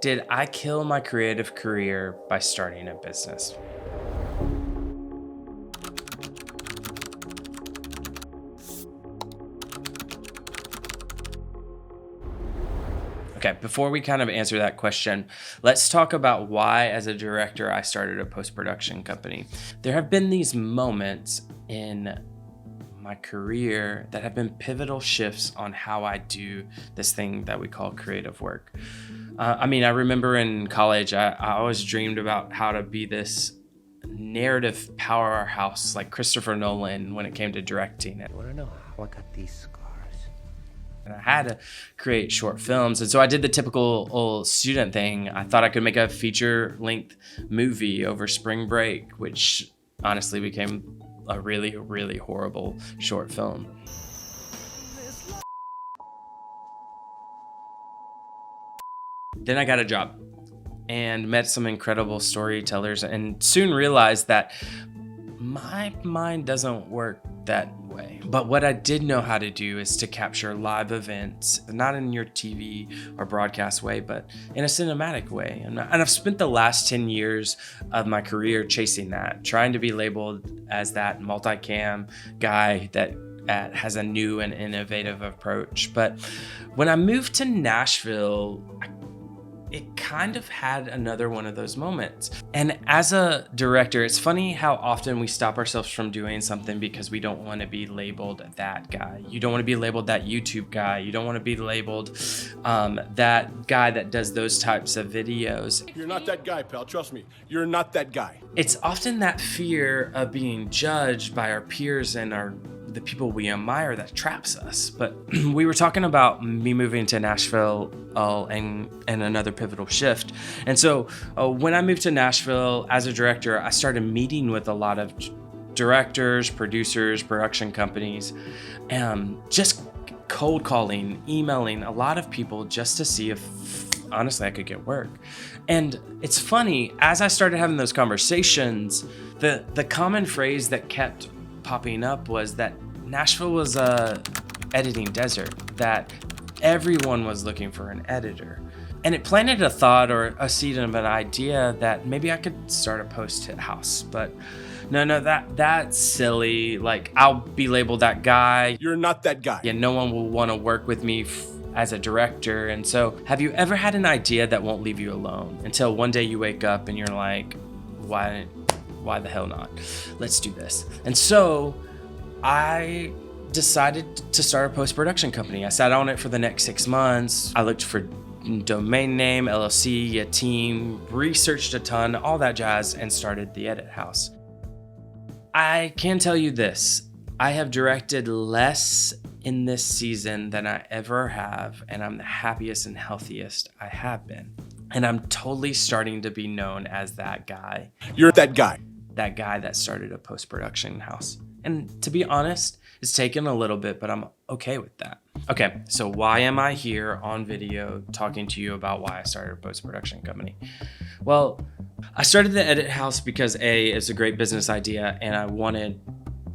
Did I kill my creative career by starting a business? Okay, before we kind of answer that question, let's talk about why, as a director, I started a post-production company. There have been these moments in my career that have been pivotal shifts on how I do this thing that we call creative work. I remember in college, I always dreamed about how to be this narrative powerhouse like Christopher Nolan when it came to directing it. You want to know how I got these scars? And I had to create short films. And so I did the typical old student thing. I thought I could make a feature-length movie over spring break, which honestly became a really, really horrible short film. Then I got a job and met some incredible storytellers and soon realized that my mind doesn't work that way. But what I did know how to do is to capture live events, not in your TV or broadcast way, but in a cinematic way. And I've spent the last 10 years of my career chasing that, trying to be labeled as that multicam guy that has a new and innovative approach. But when I moved to Nashville, it kind of had another one of those moments. And as a director, it's funny how often we stop ourselves from doing something because we don't want to be labeled that guy. You don't want to be labeled that YouTube guy. You don't want to be labeled that guy that does those types of videos. You're not that guy, pal. Trust me. You're not that guy. It's often that fear of being judged by our peers and the people we admire that traps us. But we were talking about me moving to Nashville and another pivotal shift. And so when I moved to Nashville as a director, I started meeting with a lot of directors, producers, production companies, just cold calling, emailing a lot of people just to see if honestly I could get work. And it's funny, as I started having those conversations, the common phrase that kept popping up was that Nashville was a editing desert, that everyone was looking for an editor. And it planted a thought or a seed of an idea that maybe I could start a post-hit house. But no, that's silly. Like, I'll be labeled that guy. You're not that guy. Yeah, no one will want to work with me as a director. And so have you ever had an idea that won't leave you alone until one day you wake up and you're like, why the hell not? Let's do this. And so I decided to start a post-production company. I sat on it for the next 6 months. I looked for domain name, LLC, a team, researched a ton, all that jazz, and started the Edit House. I can tell you this, I have directed less in this season than I ever have, and I'm the happiest and healthiest I have been. And I'm totally starting to be known as that guy. You're that guy. That guy that started a post-production house. And to be honest, it's taken a little bit, but I'm okay with that. Okay, so why am I here on video talking to you about why I started a post-production company? Well, I started the Edit House because A, it's a great business idea and I wanted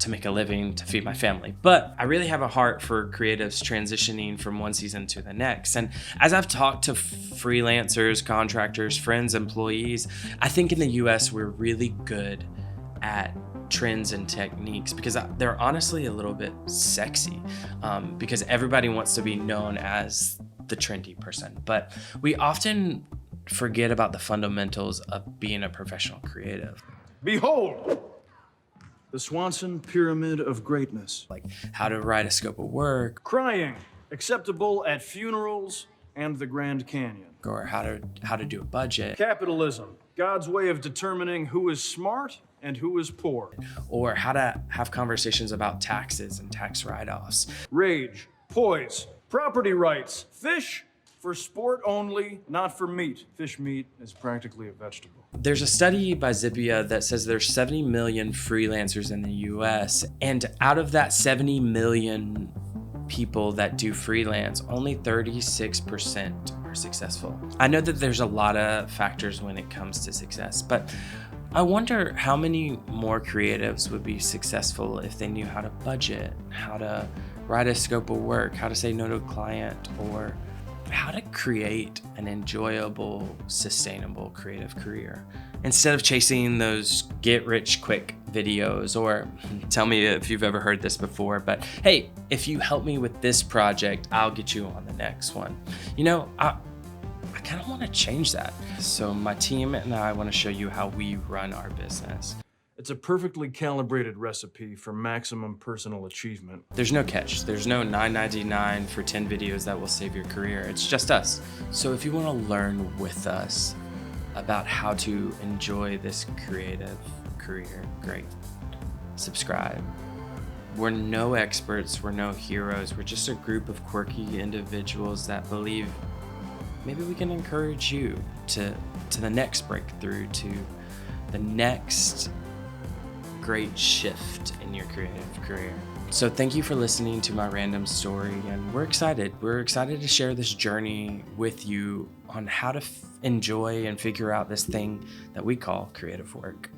to make a living to feed my family. But I really have a heart for creatives transitioning from one season to the next. And as I've talked to freelancers, contractors, friends, employees, I think in the US, we're really good at trends and techniques because they're honestly a little bit sexy because everybody wants to be known as the trendy person. But we often forget about the fundamentals of being a professional creative. Behold, the Swanson Pyramid of Greatness. Like how to write a scope of work. Crying, acceptable at funerals and the Grand Canyon. Or how to do a budget. Capitalism, God's way of determining who is smart and who is poor. Or how to have conversations about taxes and tax write-offs. Rage, poise, property rights, fish for sport only, not for meat. Fish meat is practically a vegetable. There's a study by Zippia that says there's 70 million freelancers in the US, and out of that 70 million people that do freelance, only 36% are successful. I know that there's a lot of factors when it comes to success, but I wonder how many more creatives would be successful if they knew how to budget, how to write a scope of work, how to say no to a client, or how to create an enjoyable, sustainable creative career instead of chasing those get-rich-quick videos. Or tell me if you've ever heard this before, but hey, if you help me with this project, I'll get you on the next one. You know, I kind of want to change that. So my team and I want to show you how we run our business. It's a perfectly calibrated recipe for maximum personal achievement. There's no catch. There's no $9.99 for 10 videos that will save your career. It's just us. So if you want to learn with us about how to enjoy this creative career, great. Subscribe. We're no experts. We're no heroes. We're just a group of quirky individuals that believe maybe we can encourage you to the next breakthrough, to the next great shift in your creative career. So thank you for listening to my random story, and we're excited. We're excited to share this journey with you on how to enjoy and figure out this thing that we call creative work.